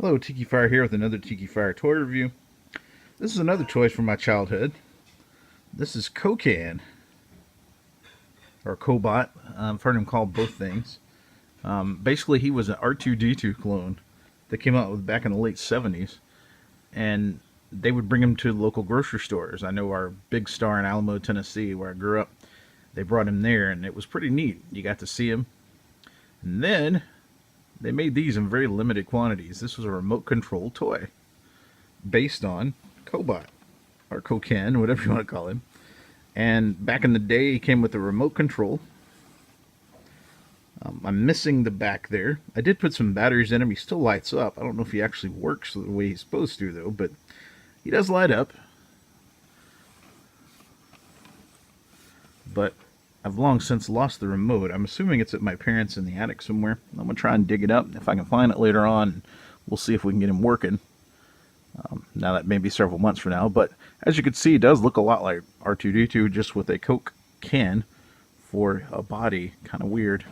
Hello, Tikifire here with another Tikifire toy review. This is another toy from my childhood. This is Cocan, or Cobot. I've heard him called both things. Basically, he was an R2-D2 clone that came out with back in the late 70s, and they would bring him to local grocery stores. I know our big star in Alamo, Tennessee, where I grew up, they brought him there, and it was pretty neat. You got to see him. And then they made these in very limited quantities. This was a remote control toy based on Cobot, or Cocan, whatever you want to call him. And back in the day, he came with a remote control. I'm missing the back there. I did put some batteries in him. He still lights up. I don't know if he actually works the way he's supposed to, though, but he does light up. But I've long since lost the remote. I'm assuming it's at my parents' in the attic somewhere. I'm going to try and dig it up. If I can find it later on, we'll see if we can get him working. Now that may be several months from now, but as you can see, it does look a lot like R2-D2, just with a Coke can for a body. Kind of weird.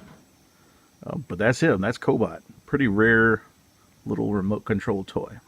But that's him. That's Cobot. Pretty rare little remote control toy.